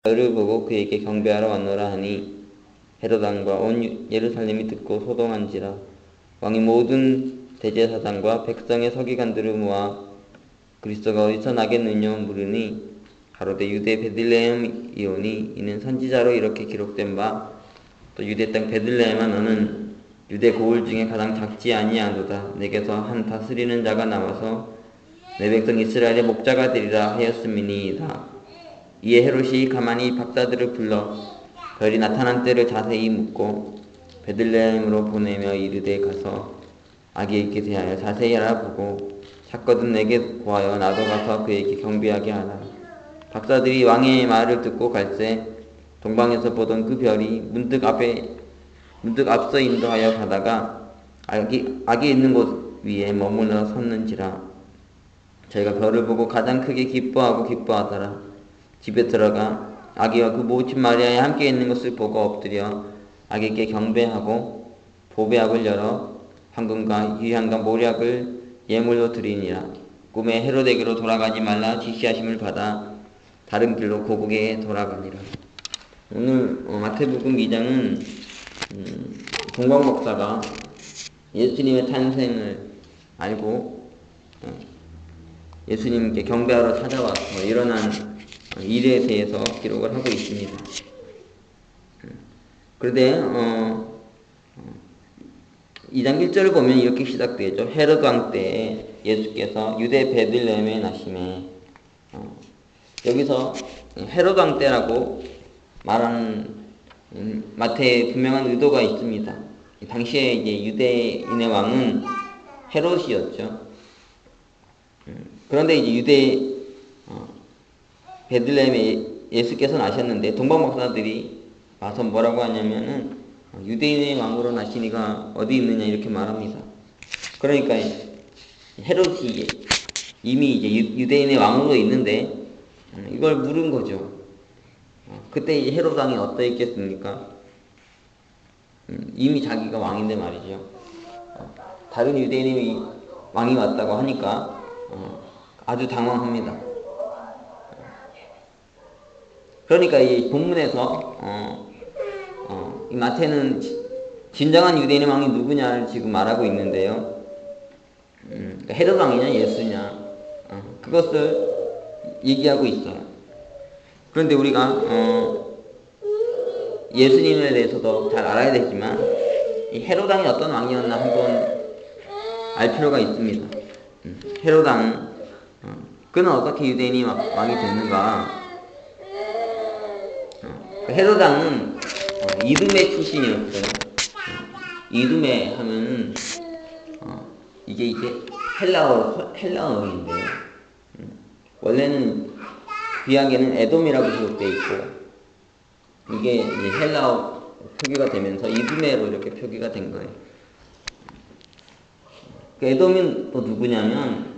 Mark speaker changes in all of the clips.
Speaker 1: 그를 보고 그에게 경배하러 왔노라 하니 헤롯 왕과 온 예루살렘이 듣고 소동한지라. 왕이 모든 대제사장과 백성의 서기관들을 모아 그리스도가 어디서 나겠느냐 물으니 가로되 유대 베들레헴이오니 이는 선지자로 이렇게 기록된 바 또 유대 땅 베들레헴아 너는 유대 고을 중에 가장 작지 아니하도다. 내게서 한 다스리는 자가 나와서 내 백성 이스라엘의 목자가 되리라 하였음이니이다. 이에 헤롯이 가만히 박사들을 불러 별이 나타난 때를 자세히 묻고 베들레헴으로 보내며 이르되 가서 아기 있게 대하여 자세히 알아보고 찾거든 내게 구하여 나도 가서 그에게 경배하게 하라. 박사들이 왕의 말을 듣고 갈새 동방에서 보던 그 별이 문득 앞서 인도하여 가다가 아기 있는 곳 위에 머물러 섰는지라. 저희가 별을 보고 가장 크게 기뻐하더라. 집에 들어가 아기와 그 모친 마리아에 함께 있는 것을 보고 엎드려 아기께 경배하고 보배압을 열어 황금과 유향과 모략을 예물로 드리니라. 꿈에 헤롯에게로 돌아가지 말라 지시하심을 받아 다른 길로 고국에 돌아가니라. 오늘 마태복음 2장은 동방박사가 예수님의 탄생을 알고 예수님께 경배하러 찾아와서 일어난 일에 대해서 기록을 하고 있습니다. 그런데 2장 1절을 보면 이렇게 시작되죠. 헤롯 왕 때에 예수께서 유대 베들레헴에 나심에. 여기서 헤롯 왕 때라고 말하는 마태의 분명한 의도가 있습니다. 당시에 이제 유대인의 왕은 헤롯이었죠. 그런데 이제 유대 베들레헴에 예수께서 나셨는데 동방박사들이 와서 뭐라고 하냐면은 유대인의 왕으로 나신 이가 어디 있느냐 이렇게 말합니다. 그러니까 헤롯이 이미 이제 유대인의 왕으로 있는데 이걸 물은 거죠. 그때 이제 헤롯 왕이 어떠했겠습니까? 이미 자기가 왕인데 말이죠. 다른 유대인이 왕이 왔다고 하니까 아주 당황합니다. 그러니까 이 본문에서 이 마태는 진정한 유대인의 왕이 누구냐를 지금 말하고 있는데요. 그러니까 헤롯 왕이냐 예수냐 그것을 얘기하고 있어요. 그런데 우리가 예수님에 대해서도 잘 알아야 되지만 이 헤롯 왕이 어떤 왕이었나 한번 알 필요가 있습니다. 헤롯 왕은 그는 어떻게 유대인이 왕이 됐는가? 헤롯 왕은 이두메 출신이었어요. 이두메 하면은 이게 헬라어인데요. 원래는 구약에는 에돔이라고 기록되어 있고 이게 이제 헬라어 표기가 되면서 이두메로 이렇게 표기가 된 거예요. 에돔은 또 누구냐면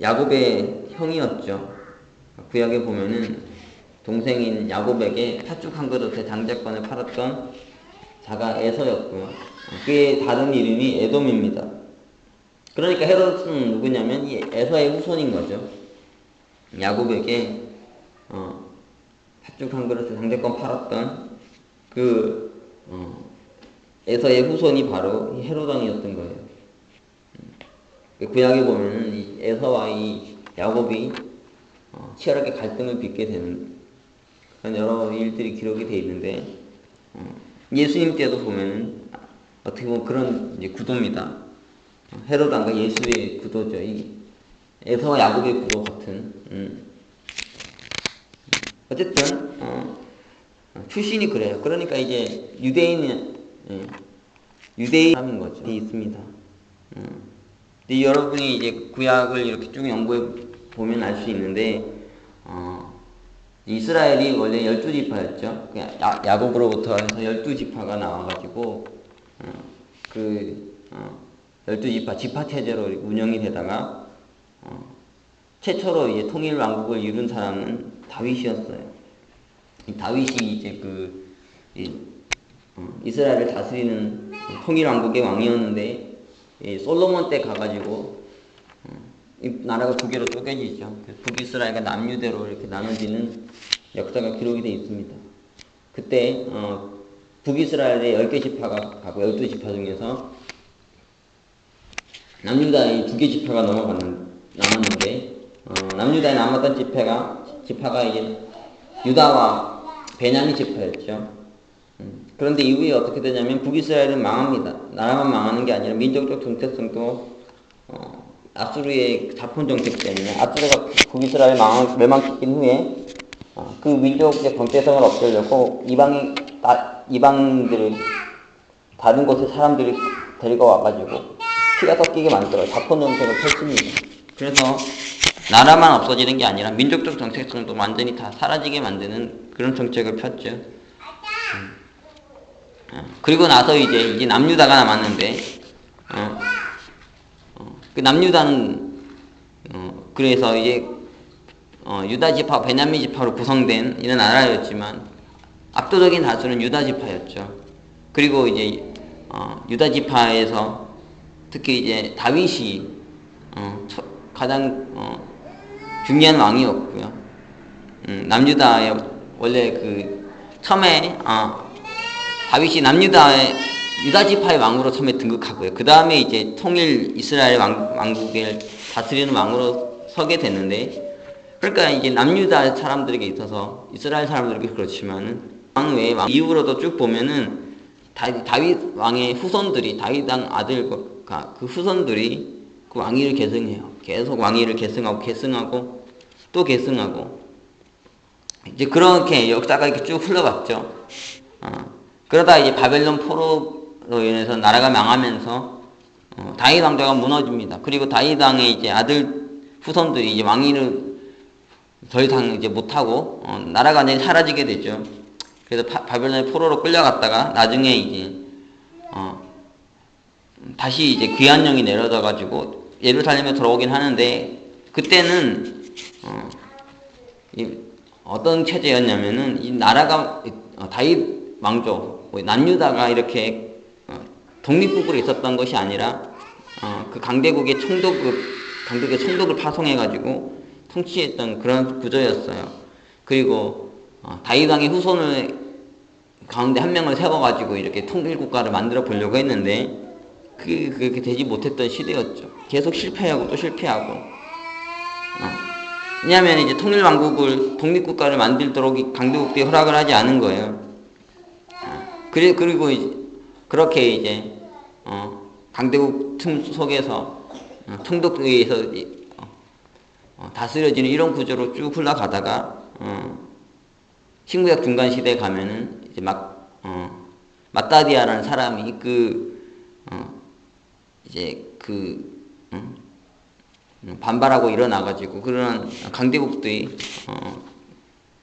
Speaker 1: 야곱의 형이었죠. 구약에 보면은 동생인 야곱에게 팥죽 한 그릇에 장자권을 팔았던 자가 에서였고요. 그의 다른 이름이 에돔입니다. 그러니까 헤롯은 누구냐면 이 에서의 후손인 거죠. 야곱에게 팥죽 한 그릇에 장자권 팔았던 그 에서의 후손이 바로 헤롯 왕이었던 거예요. 구약에 보면은 이 에서와 이 야곱이 치열하게 갈등을 빚게 되는 그런 여러 일들이 기록이 되어 있는데 예수님 때도 보면은 어떻게 보면 그런 이제 구도입니다. 헤롯 왕과 예수의 구도죠. 이 에서와 야곱의 구도 같은. 어쨌든 출신이 그래요. 그러니까 이제 유대인 사람인 거죠. 되어 있습니다. 근데 여러분이 이제 구약을 이렇게 쭉 연구해 보면 알 수 있는데 이스라엘이 원래 12지파였죠. 야곱으로부터 해서 12지파가 나와가지고 그 12지파 지파체제로 운영이 되다가 최초로 이제 통일 왕국을 이룬 사람은 다윗이었어요. 이 다윗이 이제 이스라엘을 다스리는 통일 왕국의 왕이었는데 솔로몬 때 가가지고 이 나라가 두 개로 쪼개지죠. 북이스라엘과 남유대로 이렇게 나눠지는 역사가 기록이 되어 있습니다. 그때 북이스라엘의 10개 지파가 가고 12지파 중에서 남유다의 2개 지파가 남았는데 남유다에 남았던 지파가 이제 유다와 베냐민 지파였죠. 그런데 이후에 어떻게 되냐면 북이스라엘은 망합니다. 나라만 망하는 게 아니라 민족적 정체성도 아수르의 자폰 정책 때문에 아수르가 북이스라엘 멸망시킨 후에 그 민족의 정체성을 없애려고 이방들을 다른 곳의 사람들을 데리고 와가지고 피가 섞이게 만들어요. 자폰 정책을 펼칩니다. 그래서 나라만 없어지는 게 아니라 민족적 정체성도 완전히 다 사라지게 만드는 그런 정책을 폈죠. 그리고 나서 이제 남유다가 남았는데 그 남유다는 그래서 이제 유다 지파, 베냐민 지파로 구성된 이런 나라였지만 압도적인 다수는 유다 지파였죠. 그리고 이제 유다 지파에서 특히 이제 다윗이 가장 중요한 왕이었고요. 남유다의 원래 그 처음에 다윗이 유다 지파의 왕으로 처음에 등극하고요. 그 다음에 이제 통일 이스라엘 왕국을 다스리는 왕으로 서게 됐는데, 그러니까 이제 남유다 사람들에게 있어서 이스라엘 사람들에게 그렇지만은 왕 외에 이후로도 쭉 보면은 다윗 왕의 후손들이 다윗 왕 아들과 그 후손들이 그 왕위를 계승해요. 계속 왕위를 계승하고 또 계승하고 이제 그렇게 역사가 이렇게 쭉 흘러갔죠. 그러다 이제 바벨론 포로로 인해서 나라가 망하면서 다윗 왕조가 무너집니다. 그리고 다윗 왕의 이제 아들 후손들이 이제 왕위를 더 이상 이제 못하고 나라가 완전히 사라지게 되죠. 그래서 바벨론의 포로로 끌려갔다가 나중에 이제 다시 이제 귀환령이 내려져 가지고 예루살렘에 들어오긴 하는데, 그때는 어떤 체제였냐면은 이 나라가 다윗 왕조 남유다가 이렇게 독립국으로 있었던 것이 아니라 그 강대국의 총독을 파송해 가지고 통치했던 그런 구조였어요. 그리고 다윗 왕의 후손을 가운데 한 명을 세워가지고 이렇게 통일국가를 만들어 보려고 했는데 그렇게 되지 못했던 시대였죠. 계속 실패하고 또 실패하고. 왜냐하면 이제 통일왕국을 독립국가를 만들도록 강대국들이 허락을 하지 않은 거예요. 그리고 이제 그렇게 이제 강대국 틈 속에서 총독에 의해서 다스려지는 이런 구조로 쭉 흘러가다가 신구약 중간 시대에 가면은 이제 마따디아라는 사람이 반발하고 일어나가지고 그런 강대국들이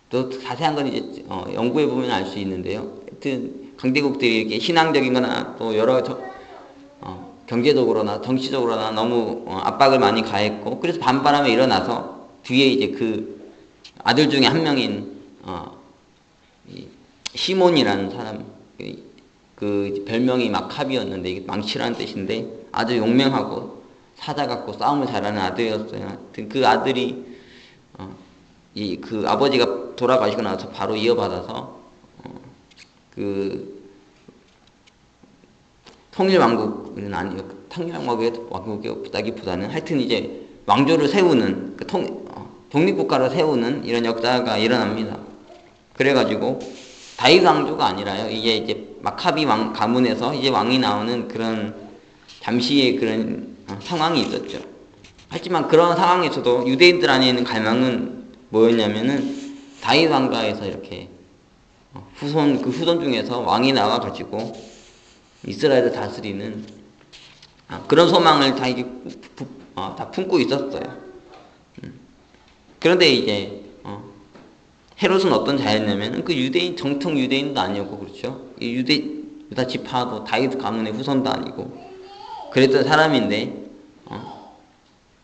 Speaker 1: 또 자세한 건 이제 연구해 보면 알 수 있는데요. 하여튼 강대국들이 이렇게 신앙적인거나 또 여러 경제적으로나 정치적으로나 너무 압박을 많이 가했고, 그래서 반발하며 일어나서 뒤에 이제 그 아들 중에 한 명인 시몬이라는 사람, 그 별명이 마카비였는데 이게 망치라는 뜻인데 아주 용맹하고 사자 같고 싸움을 잘하는 아들이었어요. 하여튼 그 아들이 그 아버지가 돌아가시고 나서 바로 이어받아서 그 통일왕국은 아니요, 통일왕국이라기보다는 하여튼 이제 왕조를 세우는 독립국가를 세우는 이런 역사가 일어납니다. 그래가지고 다윗 왕조가 아니라요, 이제 마카비 가문에서 이제 왕이 나오는 그런 잠시의 그런 상황이 있었죠. 하지만 그런 상황에서도 유대인들 안에 있는 갈망은 뭐였냐면은 다윗 왕가에서 이렇게 그 후손 중에서 왕이 나와가지고 이스라엘을 다스리는 그런 소망을 다 품고 있었어요. 그런데 이제 헤롯은 어떤 자였냐면 그 정통 유대인도 아니었고, 그렇죠. 유다 지파도 다윗 가문의 후손도 아니고 그랬던 사람인데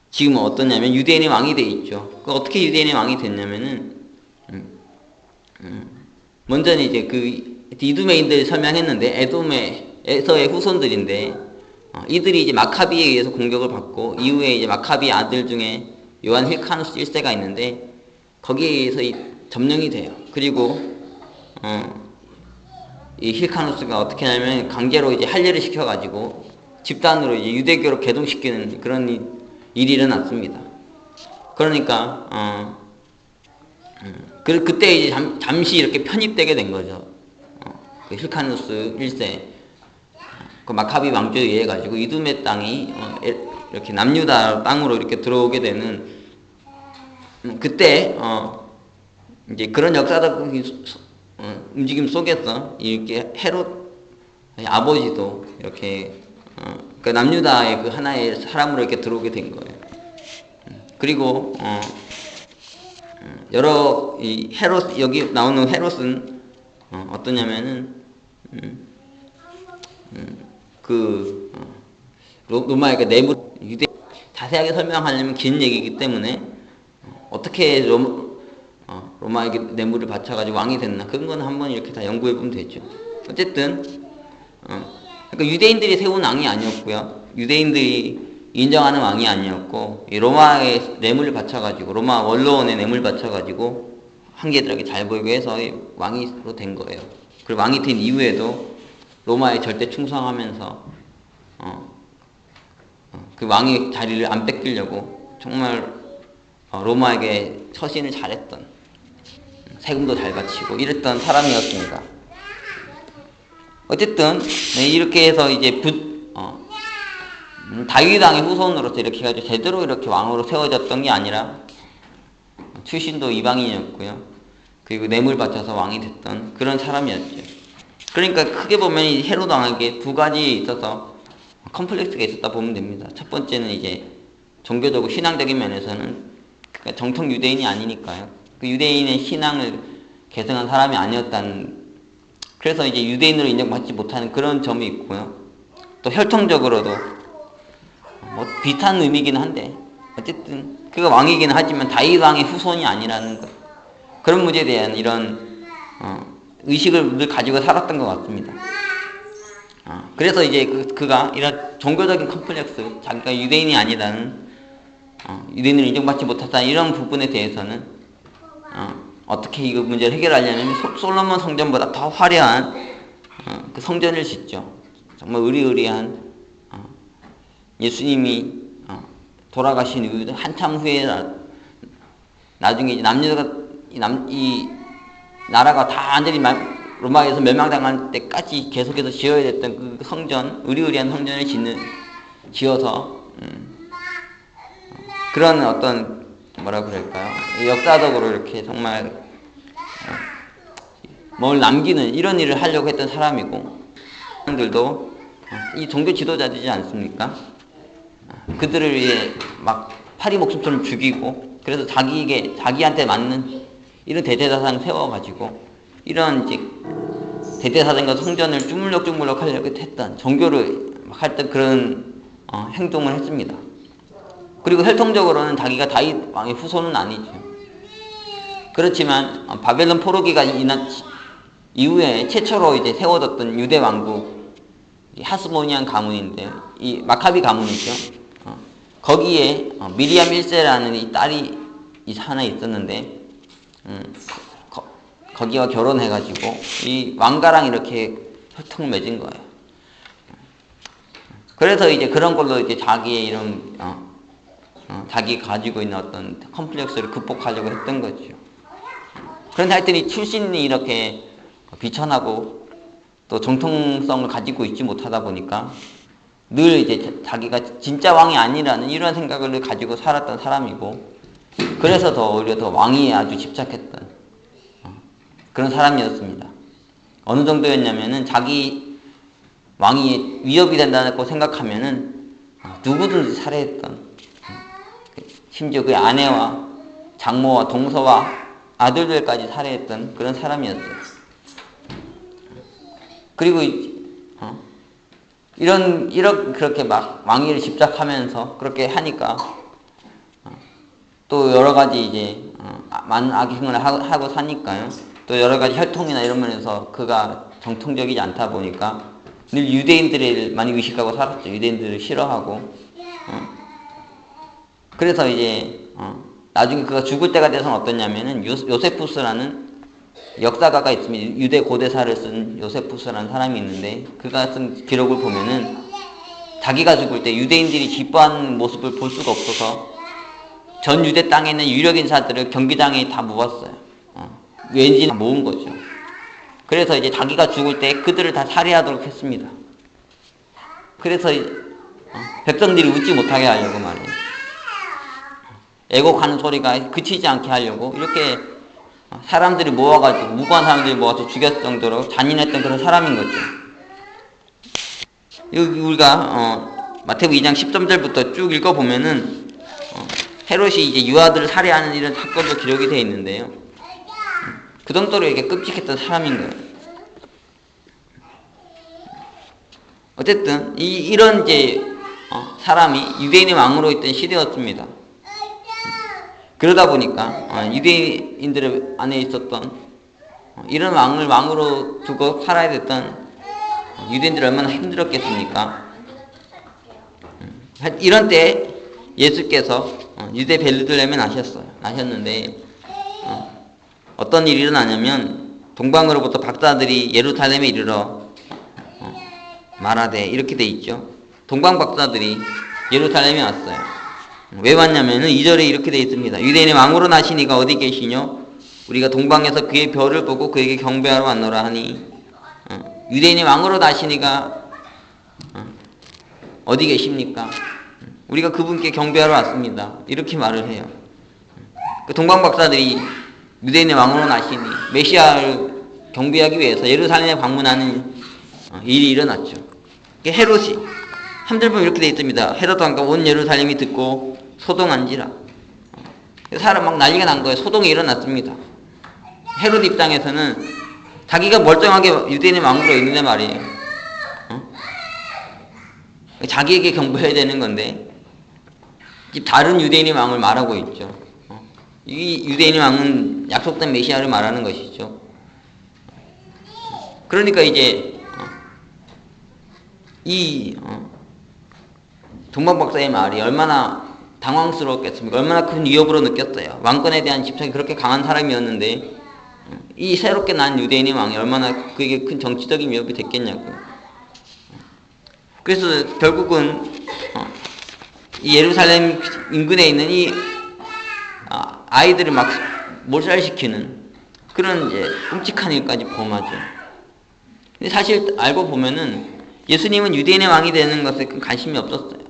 Speaker 1: 지금은 어떠냐면 유대인의 왕이 돼 있죠. 어떻게 유대인의 왕이 됐냐면은 먼저는 이제 그 이두메인들 설명했는데 에돔에서의 후손들인데 이들이 이제 마카비에 의해서 공격을 받고 이후에 이제 마카비 아들 중에 요한 힐카누스 1세가 있는데 거기에 의해서 점령이 돼요. 그리고 이 힐카누스가 어떻게 하냐면 강제로 이제 할례를 시켜가지고 집단으로 이제 유대교로 개동시키는 그런 일이 일어났습니다. 그러니까 그때 이제 잠시 이렇게 편입되게 된 거죠. 그 힐카누스 1세 그 마카비 왕조에 의해 가지고 이두메 땅이 이렇게 남유다 땅으로 이렇게 들어오게 되는 그때 이제 그런 역사적 움직임 속에서 이렇게 헤롯 아버지도 이렇게 그 남유다의 그 하나의 사람으로 이렇게 들어오게 된 거예요. 그리고 여러 이 헤롯 여기 나오는 헤롯은 어떠냐면은 로마의 그 내부 유대 자세하게 설명하려면 긴 얘기이기 때문에 어떻게 로마에게 뇌물을 바쳐가지고 왕이 됐나 그런 건 한번 이렇게 다 연구해 보면 되죠. 어쨌든 그러니까 유대인들이 세운 왕이 아니었고요. 유대인들이 인정하는 왕이 아니었고 이 로마의 뇌물을 바쳐가지고 로마 원로원의 뇌물 바쳐가지고 황제들에게 잘 보이고 해서 왕이로 된 거예요. 그리고 왕이 된 이후에도 로마에 절대 충성하면서 그 왕의 자리를 안 뺏기려고 정말 로마에게 처신을 잘했던 세금도 잘 바치고 이랬던 사람이었습니다. 어쨌든 이렇게 해서 이제 다윗 왕의 후손으로서 이렇게 해가지고 제대로 이렇게 왕으로 세워졌던 게 아니라 출신도 이방인이었고요. 그리고 뇌물 바쳐서 왕이 됐던 그런 사람이었죠. 그러니까 크게 보면 이 헤롯 왕에게 두 가지 있어서 컴플렉스가 있었다 보면 됩니다. 첫 번째는 이제 종교적으로 신앙적인 면에서는 그러니까 정통 유대인이 아니니까요. 그 유대인의 신앙을 계승한 사람이 아니었다는 그래서 이제 유대인으로 인정받지 못하는 그런 점이 있고요. 또 혈통적으로도 뭐 비슷한 의미이긴 한데 어쨌든 그가 왕이긴 하지만 다윗 왕의 후손이 아니라는 것 그런 문제에 대한 이런 의식을 늘 가지고 살았던 것 같습니다. 그래서 이제 그가 이런 종교적인 컴플렉스, 자기가 유대인이 아니라는, 유대인을 인정받지 못했다는 이런 부분에 대해서는, 어떻게 이 문제를 해결하려면 솔로몬 성전보다 더 화려한 그 성전을 짓죠. 정말 의리의리한, 예수님이 돌아가신 이후 한참 후에 나중에 이 나라가 다 완전히 로마에서 멸망당할 때까지 계속해서 지어야 됐던 그 성전, 의리의리한 성전을 지어서 그런 어떤 뭐라 그럴까요? 역사적으로 이렇게 정말 뭘 남기는 이런 일을 하려고 했던 사람이고, 사람들도 이 종교 지도자들이지 않습니까? 그들을 위해 막 파리 목숨처럼 죽이고, 그래서 자기한테 맞는 이런 대제사상 세워가지고 이런 이제 대제사장과 성전을 주물럭주물럭 하려고 했던 종교를 할 때 그런 행동을 했습니다. 그리고 혈통적으로는 자기가 다윗 왕의 후손은 아니죠. 그렇지만 바벨론 포로기가 이후에 최초로 이제 세워졌던 유대 왕국 하스모니안 가문인데 이 마카비 가문이죠. 거기에 미리암 1세라는 이 딸이 하나 있었는데 거기와 결혼해가지고 이 왕가랑 이렇게 혈통을 맺은 거예요. 그래서 이제 그런 걸로 이제 자기의 이런 자기 가지고 있는 어떤 컴플렉스를 극복하려고 했던 거죠. 그런데 하여튼 이 출신이 이렇게 비천하고 또 정통성을 가지고 있지 못하다 보니까 늘 이제 자기가 진짜 왕이 아니라는 이런 생각을 가지고 살았던 사람이고, 그래서 오히려 더 왕위에 아주 집착했던 그런 사람이었습니다. 어느 정도였냐면은 자기 왕위에 위협이 된다고 생각하면은 누구든지 살해했던, 심지어 그의 아내와 장모와 동서와 아들들까지 살해했던 그런 사람이었어요. 그리고 그렇게 막 왕위를 집착하면서 그렇게 하니까 또 여러 가지 이제 많은 악행을 하고 사니까요. 또 여러 가지 혈통이나 이런 면에서 그가 정통적이지 않다 보니까 늘 유대인들을 많이 의식하고 살았죠. 유대인들을 싫어하고. 그래서 이제 나중에 그가 죽을 때가 돼서는 어떠냐면은 요세푸스라는 역사가가 있습니다. 유대 고대사를 쓴 요세푸스라는 사람이 있는데 그가 쓴 기록을 보면은 자기가 죽을 때 유대인들이 기뻐하는 모습을 볼 수가 없어서 전 유대 땅에 있는 유력 인사들을 경기장에 다 모았어요. 왠지 모은 거죠. 그래서 이제 자기가 죽을 때 그들을 다 살해하도록 했습니다. 그래서 백성들이 웃지 못하게 하려고 말이에요. 애곡하는 소리가 그치지 않게 하려고 이렇게 사람들이 모아가지고 무고한 사람들이 모아서 죽였을 정도로 잔인했던 그런 사람인 거죠. 여기 우리가 마태복음 2장 13절부터 쭉 읽어보면은 헤롯이 이제 유아들을 살해하는 이런 사건도 기록이 되어 있는데요. 그 정도로 이렇게 끔찍했던 사람인 거예요. 어쨌든 이런 이제 사람이 유대인의 왕으로 있던 시대였습니다. 그러다 보니까 유대인들 안에 있었던 이런 왕을 왕으로 두고 살아야 됐던 유대인들이 얼마나 힘들었겠습니까? 이런 때 예수께서 유대 베들레헴에 나셨는데 어떤 일이 일어나냐면 동방으로부터 박사들이 예루살렘에 이르러 말하되 이렇게 돼 있죠. 동방 박사들이 예루살렘에 왔어요. 왜 왔냐면은 2절에 이렇게 돼 있습니다. 유대인의 왕으로 나시니가 어디 계시뇨? 우리가 동방에서 그의 별을 보고 그에게 경배하러 왔노라 하니 유대인의 왕으로 나시니가 어디 계십니까? 우리가 그분께 경배하러 왔습니다. 이렇게 말을 해요. 그 동방 박사들이 유대인의 왕으로 나시니 메시아를 경배하기 위해서 예루살렘에 방문하는 일이 일어났죠. 헤롯이 3절 보면 이렇게 돼 있습니다. 헤롯 왕과 온 예루살렘이 듣고 소동한지라. 사람 막 난리가 난 거예요. 소동이 일어났습니다. 헤롯 입장에서는 자기가 멀쩡하게 유대인의 왕으로 있는데 말이에요. 자기에게 경배해야 되는 건데 다른 유대인의 왕을 말하고 있죠. 이 유대인의 왕은 약속된 메시아를 말하는 것이죠. 그러니까 이제 이 동방 박사의 말이 얼마나 당황스러웠겠습니까? 얼마나 큰 위협으로 느꼈어요. 왕권에 대한 집착이 그렇게 강한 사람이었는데 이 새롭게 난 유대인의 왕이 얼마나 그에게 큰 정치적인 위협이 됐겠냐고요. 그래서 결국은 이 예루살렘 인근에 있는 이 아이들을 막 몰살시키는 그런 이제 끔찍한 일까지 범하죠. 근데 사실 알고 보면은 예수님은 유대인의 왕이 되는 것에 큰 관심이 없었어요.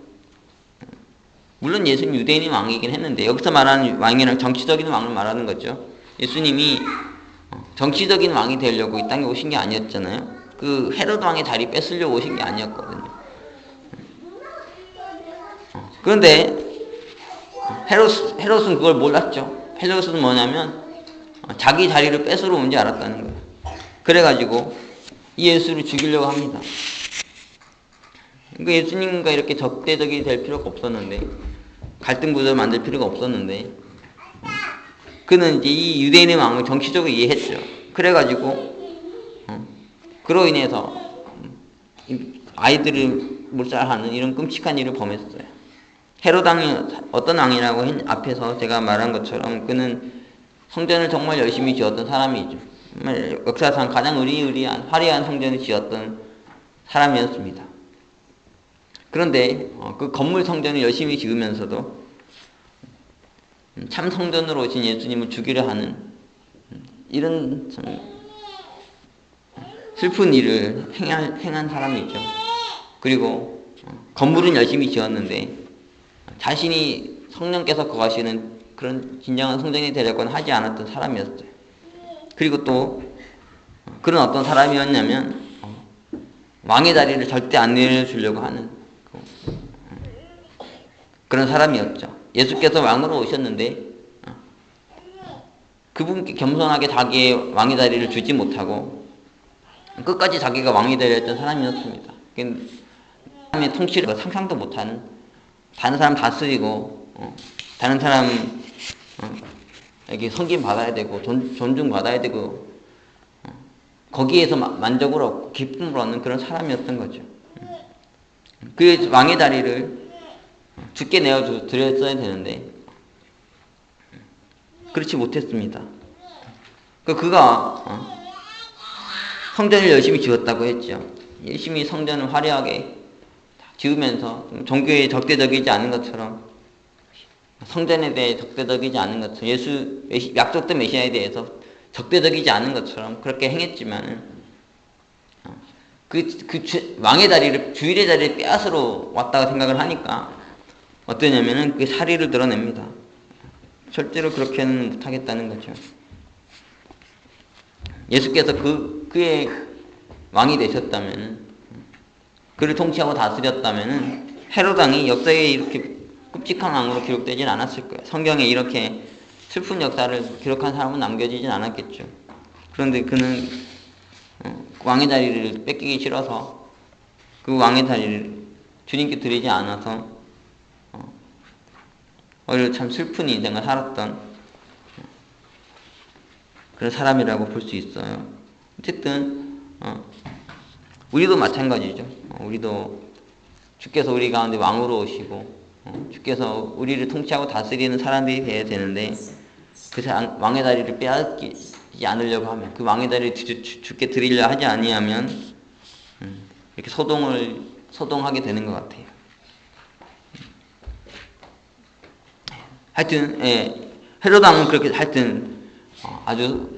Speaker 1: 물론 예수님 유대인의 왕이긴 했는데 여기서 말하는 왕이란 정치적인 왕을 말하는 거죠. 예수님이 정치적인 왕이 되려고 이 땅에 오신 게 아니었잖아요. 그 헤롯 왕의 자리 뺏으려고 오신 게 아니었거든요. 그런데 헤롯은 그걸 몰랐죠. 헤롯은 뭐냐면 자기 자리를 뺏으러 온 줄 알았다는 거예요. 그래가지고 이 예수를 죽이려고 합니다. 그러니까 예수님과 이렇게 적대적이 될 필요가 없었는데 갈등 구조를 만들 필요가 없었는데 그는 이제 이 유대인의 왕을 정치적으로 이해했죠. 그래가지고 그로 인해서 아이들을 몰살하는 이런 끔찍한 일을 범했어요. 헤롯 왕이 어떤 왕이라고 앞에서 제가 말한 것처럼 그는 성전을 정말 열심히 지었던 사람이죠. 정말 역사상 가장 의리의리한 화려한 성전을 지었던 사람이었습니다. 그런데 그 건물 성전을 열심히 지으면서도 참 성전으로 오신 예수님을 죽이려 하는 이런 참 슬픈 일을 행한 사람이죠. 그리고 건물은 열심히 지었는데 자신이 성령께서 거하시는 그런 진정한 성전이 되려고는 하지 않았던 사람이었어요. 그리고 또 그런 어떤 사람이었냐면 왕의 자리를 절대 안 내려주려고 하는 그런 사람이었죠. 예수께서 왕으로 오셨는데 그분께 겸손하게 자기의 왕의 자리를 주지 못하고 끝까지 자기가 왕이 되려 했던 사람이었습니다. 사람의 통치를 상상도 못하는, 다른 사람 다스리고 다른 사람에게 섬김 받아야 되고 존중 받아야 되고 거기에서 만족을 얻고 기쁨을 얻는 그런 사람이었던 거죠. 그 왕의 자리를 주께 내어드렸어야 되는데 그렇지 못했습니다. 그가 성전을 열심히 지었다고 했죠. 열심히 성전을 화려하게 지으면서 종교에 적대적이지 않은 것처럼, 성전에 대해 적대적이지 않은 것처럼, 약속된 메시아에 대해서 적대적이지 않은 것처럼 그렇게 행했지만 왕의 자리를, 주일의 자리를 빼앗으러 왔다고 생각을 하니까 어떠냐면은 그 사리를 드러냅니다. 절대로 그렇게는 못하겠다는 거죠. 예수께서 그의 왕이 되셨다면, 그를 통치하고 다스렸다면 헤롯 왕이 역사에 이렇게 끔찍한 왕으로 기록되진 않았을 거예요. 성경에 이렇게 슬픈 역사를 기록한 사람은 남겨지진 않았겠죠. 그런데 그는 왕의 자리를 뺏기기 싫어서 그 왕의 자리를 주님께 드리지 않아서 오히려 참 슬픈 인생을 살았던 그런 사람이라고 볼 수 있어요. 어쨌든 우리도 마찬가지죠. 우리도 주께서 우리 가운데 왕으로 오시고 주께서 우리를 통치하고 다스리는 사람들이 되어야 되는데, 그 왕의 자리를 빼앗기지 않으려고 하면, 그 왕의 자리를 주께 드리려 하지 아니하면 이렇게 소동하게 되는 것 같아요. 하여튼 헤롯 왕은 그렇게 하여튼 아주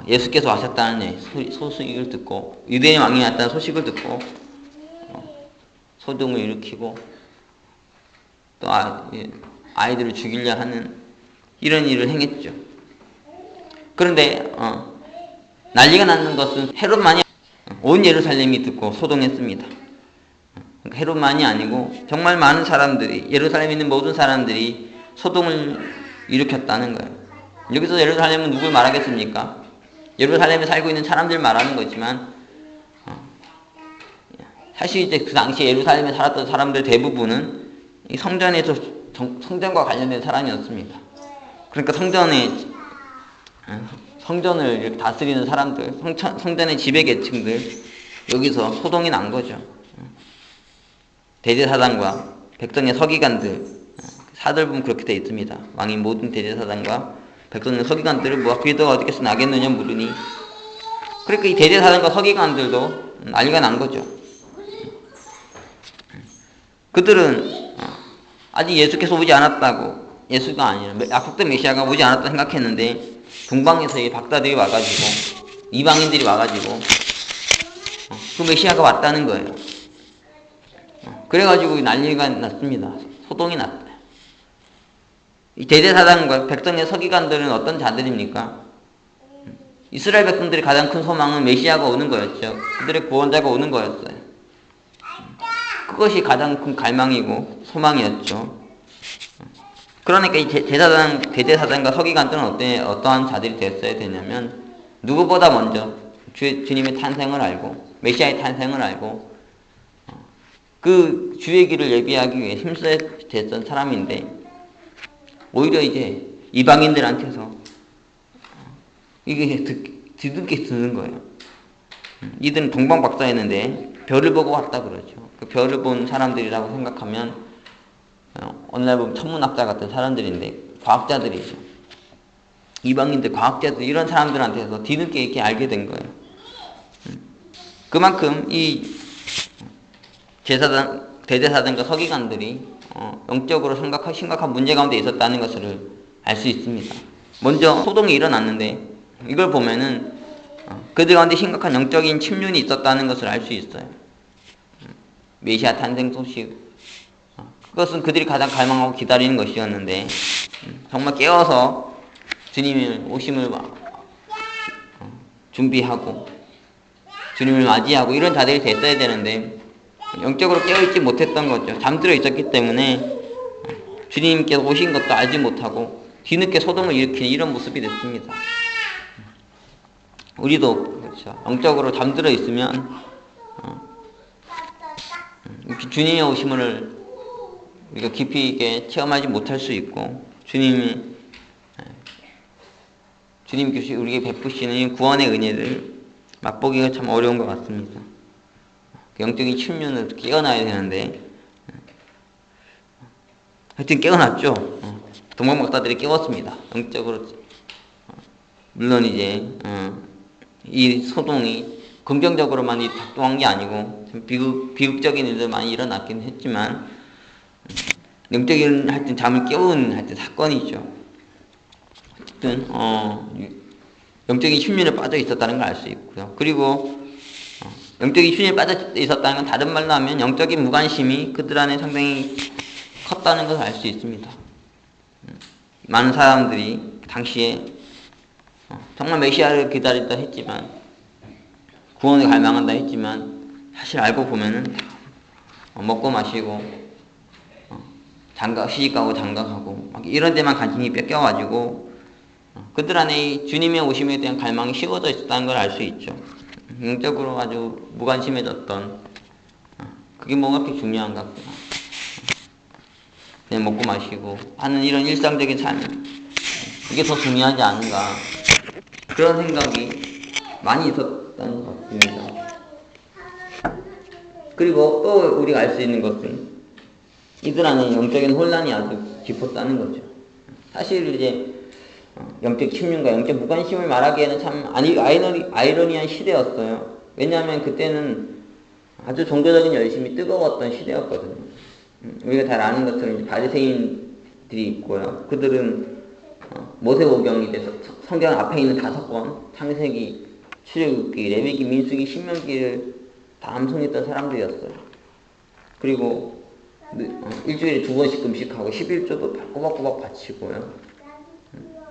Speaker 1: 예수께서 하셨다는 소식을 듣고, 유대인 왕이 왔다는 소식을 듣고 소동을 일으키고 또 아이들을 죽이려 하는 이런 일을 행했죠. 그런데 난리가 났는 것은 헤롯만이, 온 예루살렘이 듣고 소동했습니다. 헤롯만이 아니고 정말 많은 사람들이, 예루살렘에 있는 모든 사람들이 소동을 일으켰다는 거예요. 여기서 예루살렘은 누굴 말하겠습니까? 예루살렘에 살고 있는 사람들 말하는 거지만 사실 이제 그 당시 예루살렘에 살았던 사람들 대부분은 이 성전과 관련된 사람이었습니다. 그러니까 성전을 이렇게 다스리는 사람들, 성전의 지배계층들, 여기서 소동이 난 거죠. 대제사장과 백성의 서기관들, 사절보면 그렇게 되어 있습니다. 왕이 모든 대제사장과 백성의 서기관들을 그리스도가 어디서 나겠느냐 물으니, 그러니까 이 대제사장과 서기관들도 난리가 난 거죠. 그들은 아직 예수께서 오지 않았다고, 예수가 아니라 약속된 메시아가 오지 않았다고 생각했는데, 동방에서 박사들이 와가지고, 이방인들이 와가지고 그 메시아가 왔다는 거예요. 그래가지고 난리가 났습니다. 소동이 났어요. 이 대제사장과 백성의 서기관들은 어떤 자들입니까? 이스라엘 백성들이 가장 큰 소망은 메시아가 오는 거였죠. 그들의 구원자가 오는 거였어요. 그것이 가장 큰 갈망이고 소망이었죠. 그러니까 이 대제사장과 서기관들은 어떠한 자들이 됐어야 되냐면, 누구보다 먼저 주님의 탄생을 알고, 메시아의 탄생을 알고, 그 주의 길을 예비하기 위해 힘써야 됐던 사람인데, 오히려 이제 이방인들한테서 이게 뒤늦게 듣는 거예요. 이들은 동방박사였는데 별을 보고 왔다 그러죠. 그 별을 본 사람들이라고 생각하면 오늘날 보면 천문학자 같은 사람들인데 과학자들이죠. 이방인들, 과학자들, 이런 사람들한테서 뒤늦게 이렇게 알게 된 거예요. 그만큼 이 대제사장과 서기관들이 영적으로 심각한 문제 가운데 있었다는 것을 알 수 있습니다. 먼저 소동이 일어났는데 이걸 보면은 그들 가운데 심각한 영적인 침륜이 있었다는 것을 알 수 있어요. 메시아 탄생 소식, 그것은 그들이 가장 갈망하고 기다리는 것이었는데, 정말 깨어서 주님의 오심을 준비하고 주님을 맞이하고 이런 자들이 됐어야 되는데 영적으로 깨어있지 못했던 거죠. 잠들어 있었기 때문에 주님께서 오신 것도 알지 못하고 뒤늦게 소동을 일으키는 이런 모습이 됐습니다. 우리도 그렇죠. 영적으로 잠들어 있으면 주님의 오심을 우리가 깊이 있게 체험하지 못할 수 있고, 주님께서 우리에게 베푸시는 구원의 은혜를 맛보기가 참 어려운 것 같습니다. 영적인 침륜을 깨어나야 되는데 하여튼 깨어났죠. 동방박사들이 깨웠습니다. 영적으로. 물론 이제 이 소동이 긍정적으로만 작동한 게 아니고 비극적인 일들 많이 일어났긴 했지만 영적인 하여튼 잠을 깨운 하여튼 사건이죠. 어쨌든 영적인 침륜에 빠져 있었다는 걸 알 수 있고요. 그리고 영적인 침륜에 빠져 있었다는 건 다른 말로 하면 영적인 무관심이 그들 안에 상당히 컸다는 것을 알 수 있습니다. 많은 사람들이 당시에 정말 메시아를 기다린다 했지만 구원을 갈망한다 했지만 사실 알고 보면은 먹고 마시고 시집가고 장가가고 막 이런 데만 관심이 뺏겨가지고 그들 안에 주님의 오심에 대한 갈망이 식어져 있었다는 걸 알 수 있죠. 영적으로 아주 무관심해졌던 그게 뭐가 그렇게 중요한가 보다. 그냥 먹고 마시고 하는 이런 일상적인 삶 이게 더 중요하지 않은가 그런 생각이 많이 있었던 것 같습니다. 그리고 또 우리가 알 수 있는 것은 이들 안에 영적인 혼란이 아주 깊었다는 거죠. 사실 이제 영적 침륜과 영적 무관심을 말하기에는 참 아이러니한 시대였어요. 왜냐하면 그때는 아주 종교적인 열심이 뜨거웠던 시대였거든요. 우리가 잘 아는 것처럼 이제 바리새인들이 있고요. 그들은 모세오경이 돼서 성경 앞에 있는 5권 창세기, 출애굽기, 레위기, 민수기, 신명기를 다 암송했던 사람들이었어요. 그리고 일주일에 2번씩 금식하고 11조도 꼬박꼬박 바치고요.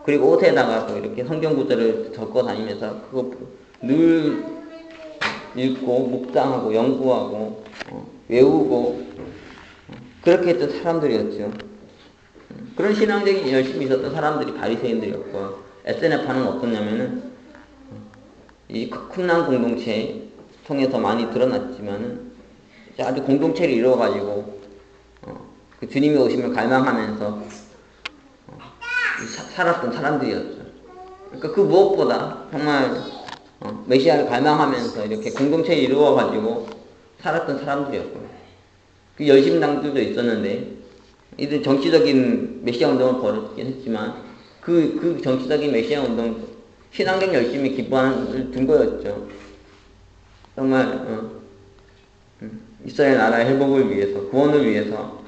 Speaker 1: 그리고 옷에다가도 이렇게 성경 구절을 적고 다니면서 그거 늘 읽고 묵상하고 연구하고 외우고 그렇게 했던 사람들이었죠. 그런 신앙적인 열심히 있었던 사람들이 바리새인들이었고 SNF파는 어떻냐면은 이 쿰란 공동체 통해서 많이 드러났지만은 아주 공동체를 이루어가지고 그 주님이 오심을 갈망하면서 살았던 사람들이었죠. 그러니까 그 무엇보다 정말 메시아를 갈망하면서 이렇게 공동체를 이루어가지고 살았던 사람들이었고요. 그 열심당들도 있었는데 이들 정치적인 메시아 운동을 벌였긴 했지만 그 정치적인 메시아 운동 신앙적 열심히 기뻐하는 증거였죠. 정말 이스라엘 나라의 회복을 위해서 구원을 위해서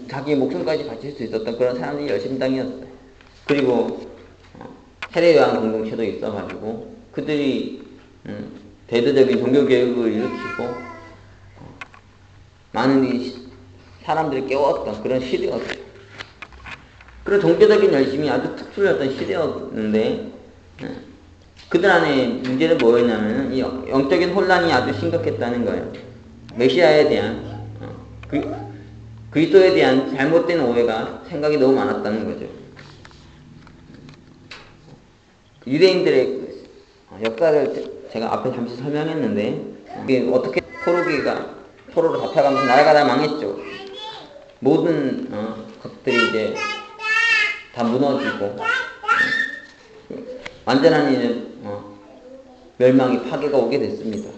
Speaker 1: 자기 목숨까지 바칠 수 있었던 그런 사람들이 열심당이었어요. 그리고 세례요한 공동체도 있어가지고 그들이 대대적인 종교개혁을 일으키고 많은 사람들을 깨웠던 그런 시대였어요. 그런 종교적인 열심이 아주 특수였던 시대였는데 그들 안에 문제는 뭐였냐면 영적인 혼란이 아주 심각했다는 거예요. 메시아에 대한 그리스도에 대한 잘못된 오해가 생각이 너무 많았다는 거죠. 유대인들의 역사를 제가 앞에 잠시 설명했는데 이게 어떻게 포로로 잡혀가면서 나라가 다 망했죠. 모든 것들이 이제 다 무너지고 완전한 이제 멸망이 파괴가 오게 됐습니다.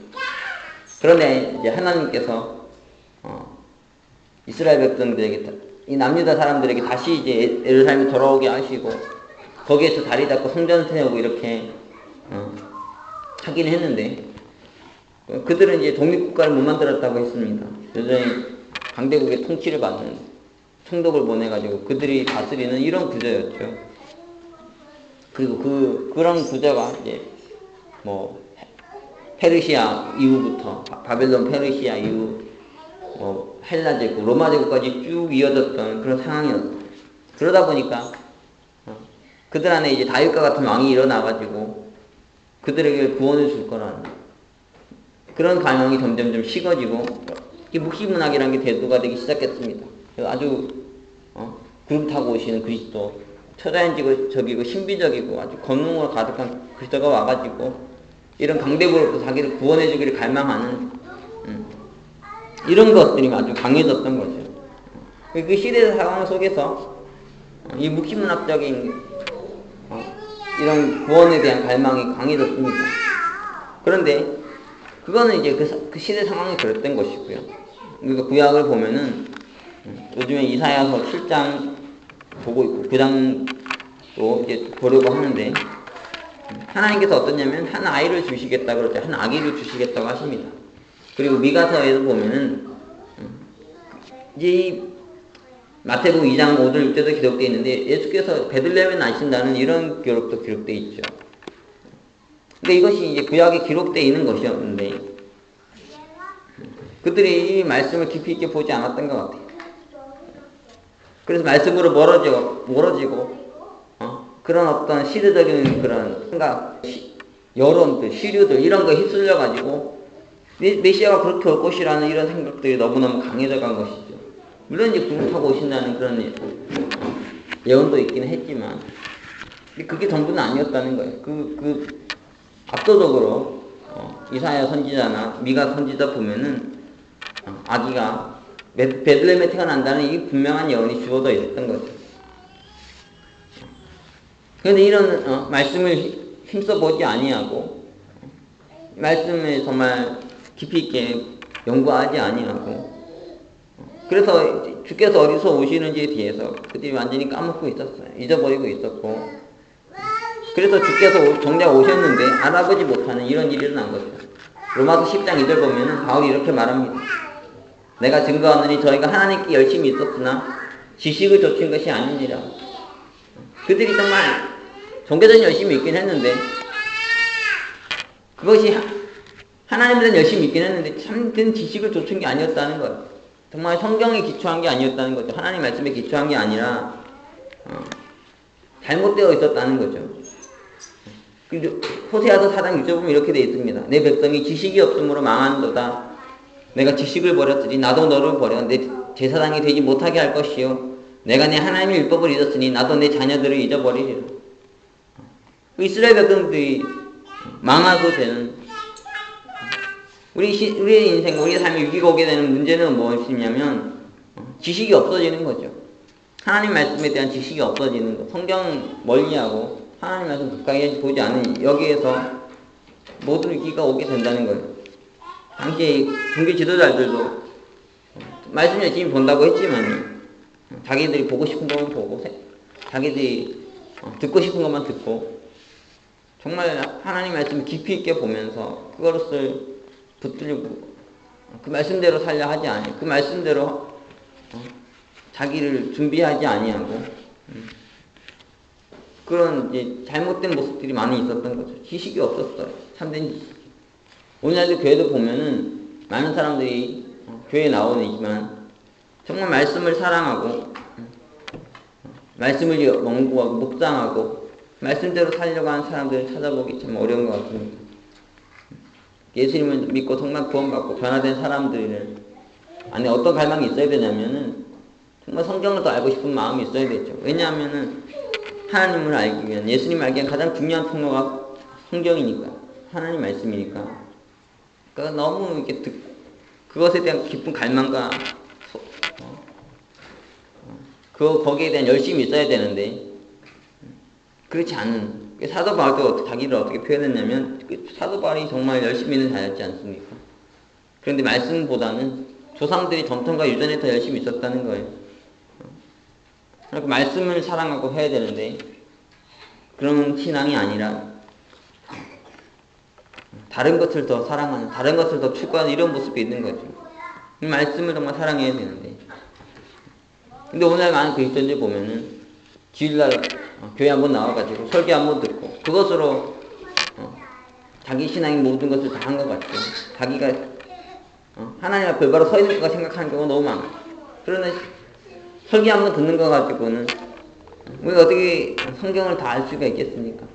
Speaker 1: 그런데 이제 하나님께서 이스라엘 백성들에게 이 남유다 사람들에게 다시 이제 예루살렘에 돌아오게 하시고 거기에서 다리 잡고 성전 세우고 이렇게 하긴 했는데 그들은 이제 독립국가를 못 만들었다고 했습니다. 여전히 강대국의 통치를 받는 총독을 보내가지고 그들이 다스리는 이런 구조였죠. 그리고 그런 구조가 이제 뭐 페르시아 이후부터 바벨론 페르시아 이후 뭐 헬라 제국, 로마 제국까지 쭉 이어졌던 그런 상황이었어요. 그러다 보니까 그들 안에 이제 다윗과 같은 왕이 일어나가지고 그들에게 구원을 줄 거라는 그런 갈망이 점점점 식어지고 이 묵시문학이라는 게 대두가 되기 시작했습니다. 아주 구름 타고 오시는 그리스도, 초자연적이고 신비적이고 아주 권능으로 가득한 그리스도가 와가지고 이런 강대국으로부터 자기를 구원해주기를 갈망하는 이런 것들이 아주 강해졌던 거죠. 그 시대 상황 속에서 이 묵시문학적인 이런 구원에 대한 갈망이 강해졌습니다. 그런데 그거는 이제 그 시대 상황이 그랬던 것이고요. 그러니까 구약을 보면은 요즘에 이사야서 7장 보고 있고 9장도 이제 보려고 하는데 하나님께서 어떠냐면 한 아이를 주시겠다 그럴 때 한 아기를 주시겠다고 하십니다. 그리고 미가서에도 보면은 이제 이 마태복음 2장 5절 6절도 기록되어 있는데 예수께서 베들레헴에 나신다는 이런 기록도 기록되어 있죠. 근데 이것이 이제 구약에 기록되어 있는 것이었는데 그들이 이 말씀을 깊이 있게 보지 않았던 것 같아요. 그래서 말씀으로 멀어지고 그런 어떤 시대적인 그런 생각, 여론들, 시류들 이런 거에 휩쓸려가지고 메시아가 그렇게 올 것이라는 이런 생각들이 너무너무 강해져 간 것이죠. 물론 이제 구름 타고 오신다는 그런 예언도 있기는 했지만 그게 전부는 아니었다는 거예요. 압도적으로 이사야 선지자나 미가 선지자 보면은 아기가 베들레헴에 태어난다는 이 분명한 예언이 주어져 있었던 거죠. 그런데 이런 말씀을 힘써보지 아니하고 말씀을 정말 깊이 있게 연구하지 아니하고 그래서 주께서 어디서 오시는지에 대해서 그들이 완전히 까먹고 있었어요. 잊어버리고 있었고 그래서 주께서 정작 오셨는데 알아보지 못하는 이런 일이 일어난 거죠. 로마서 10장 2절 보면은 바울이 이렇게 말합니다. 내가 증거하노니 저희가 하나님께 열심히 있었으나 지식을 좇은 것이 아니니라. 그들이 정말 종교적인 열심히 있긴 했는데 그것이 하나님에 대한 열심히 있긴 했는데 참된 지식을 좇은 게 아니었다는 거예요. 정말 성경에 기초한 게 아니었다는 거죠. 하나님 말씀에 기초한 게 아니라 잘못되어 있었다는 거죠. 호세아서 4장 6절 보면 이렇게 되어 있습니다. 내 백성이 지식이 없으므로 망하는도다. 내가 지식을 버렸으니 나도 너를 버려 내 제사장이 되지 못하게 할 것이요 내가 내 하나님의 율법을 잊었으니 나도 내 자녀들을 잊어버리리라. 이스라엘 백성들이 망하고 되는 우리의 인생, 우리의 삶이 위기가 오게 되는 문제는 무엇이냐면 지식이 없어지는 거죠. 하나님 말씀에 대한 지식이 없어지는 거. 성경 멀리하고 하나님 말씀 가까이 보지 않은 여기에서 모든 위기가 오게 된다는 거예요. 당시 종교 지도자들도 말씀 열심히 본다고 했지만 자기들이 보고 싶은 것만 보고 자기들이 듣고 싶은 것만 듣고 정말 하나님 말씀을 깊이 있게 보면서 그것을 붙들고 그 말씀대로 살려 하지 아니하고 그 말씀대로 자기를 준비하지 아니하고 그런 이제 잘못된 모습들이 많이 있었던 거죠. 지식이 없었어요. 참된 지식. 오늘날도 교회도 보면은 많은 사람들이 교회에 나오지만 정말 말씀을 사랑하고 말씀을 연구하고 묵상하고 말씀대로 살려고 하는 사람들을 찾아보기 참 어려운 것 같습니다. 예수님을 믿고 정말 구원받고 변화된 사람들 안에 어떤 갈망이 있어야 되냐면은 정말 성경을 더 알고 싶은 마음이 있어야 되죠. 왜냐하면은 하나님을 알기 위한, 예수님을 알기 위한 가장 중요한 통로가 성경이니까, 하나님 말씀이니까. 그러니까 너무 이렇게 그것에 대한 깊은 갈망과 거기에 대한 열심이 있어야 되는데 그렇지 않은 사도 바울도 자기를 어떻게 표현했냐면 사도 바울이 정말 열심히 있는 자였지 않습니까? 그런데 말씀보다는 조상들이 전통과 유전에 더 열심히 있었다는 거예요. 그러니까 말씀을 사랑하고 해야 되는데 그런 신앙이 아니라 다른 것을 더 사랑하는, 다른 것을 더 추구하는 이런 모습이 있는 거죠. 말씀을 정말 사랑해야 되는데 근데 오늘 많은 그리스도인들 보면은 주일날 교회 한번 나와가지고 설교 한번 듣고 그것으로 자기 신앙의 모든 것을 다 한 것 같죠. 자기가 하나님 앞에 바로 서 있는 것과 생각하는 경우가 너무 많아요. 그러나 설교 한번 듣는 거 가지고는 우리가 어떻게 성경을 다 알 수가 있겠습니까?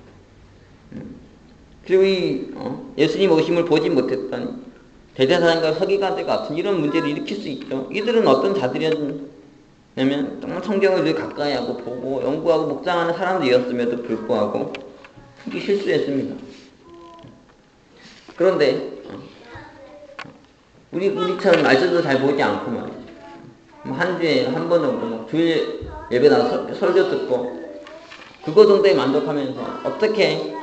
Speaker 1: 그리고 이 예수님 오심을 보지 못했던 대제사장과 서기관들 같은 이런 문제를 일으킬 수 있죠. 이들은 어떤 자들이었냐면 정말 성경을 늘 가까이 하고 보고 연구하고 묵상하는 사람들이었음에도 불구하고 크게 실수했습니다. 그런데 우리처럼 말씀도 잘 보지 않고 말이죠. 한 주에 한 번 정도 주일 예배 나서 설교 듣고 그거 정도에 만족하면서 어떻게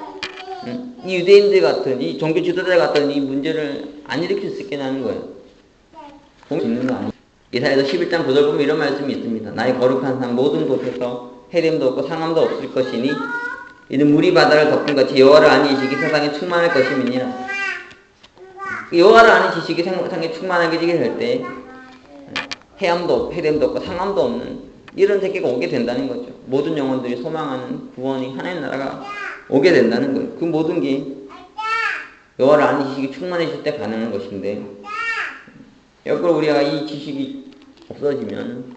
Speaker 1: 이 유대인들 같은 이 종교 지도자 같은 이 문제를 안 일으킬 수 있겠냐는 거예요. 있는 거 아니에요. 이사야서 11장 9절 보면 이런 말씀이 있습니다. 나의 거룩한 산 모든 곳에서 해림도 없고 상함도 없을 것이니 이는 물이 바다를 덮은 같이 여호와를 아는 지식이 세상에 충만할 것임이니라. 여호와를 아는 지식이 세상에 충만하게 될 때 해함도 없고 해림도 없고 상함도 없는 이런 세계가 오게 된다는 거죠. 모든 영혼들이 소망하는 구원이 하나님 나라가 오게 된다는 거예요. 그 모든 게 여호와를 아는 지식이 충만해질 때 가능한 것인데 역으로 우리가 이 지식이 없어지면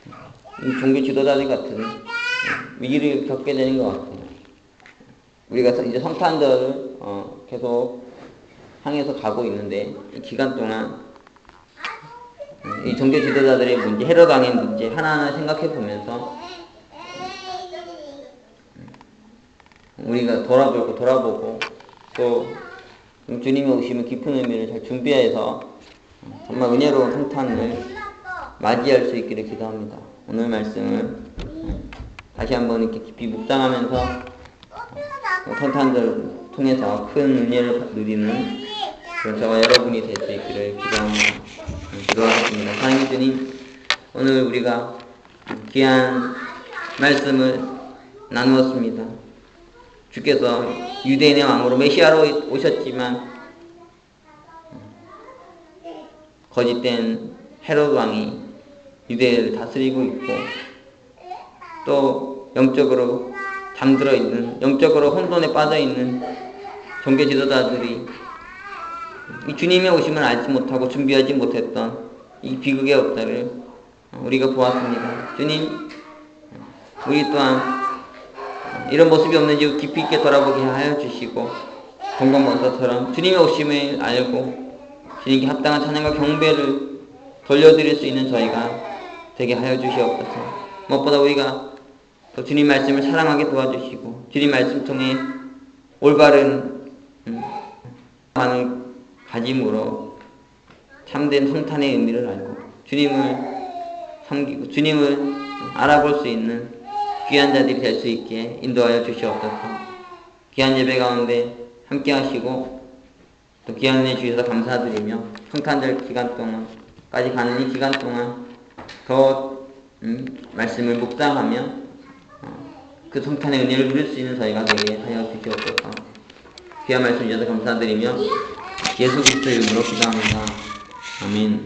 Speaker 1: 이 종교 지도자들 같은 위기를 겪게 되는 것 같아요. 우리가 이제 성탄절을 계속 향해서 가고 있는데 이 기간 동안 이 종교 지도자들의 문제, 헤롯 왕의 문제 하나하나 생각해 보면서 우리가 돌아보고 또 주님이 오시면 깊은 의미를 잘 준비해서 정말 은혜로운 성탄을 맞이할 수 있기를 기도합니다. 오늘 말씀을 다시 한번 이렇게 깊이 묵상하면서 성탄절을 통해서 큰 은혜를 누리는 그런 저와 여러분이 될 수 있기를 기도하겠습니다. 하나님 주님, 오늘 우리가 귀한 말씀을 나누었습니다. 주께서 유대인의 왕으로 메시아로 오셨지만 거짓된 헤롯 왕이 유대를 다스리고 있고 또 영적으로 잠들어 있는, 영적으로 혼돈에 빠져 있는 종교 지도자들이 이 주님의 오심을 알지 못하고 준비하지 못했던 이 비극의 역사를 우리가 보았습니다. 주님, 우리 또한 이런 모습이 없는지 깊이 있게 돌아보게 하여 주시고 동방박사처럼 주님의 오심을 알고 주님께 합당한 찬양과 경배를 돌려드릴 수 있는 저희가 되게 하여 주시옵소서. 무엇보다 우리가 또 주님 말씀을 사랑하게 도와주시고 주님 말씀 통해 올바른 가짐으로 참된 성탄의 의미를 알고 주님을 섬기고 주님을 알아볼 수 있는 귀한 자들이 될 수 있게 인도하여 주시옵소서. 귀한 예배 가운데 함께 하시고 또 귀한 은혜 주셔서 감사드리며 성탄절 기간 동안까지 가는 이 기간 동안 더 말씀을 묵상하며 그 성탄의 은혜를 누릴 수 있는 저희가 되게 하여 주시옵소서. 귀한 말씀 주셔서 감사드리며 예수 그리스도의 이름으로 기도합니다. 아멘.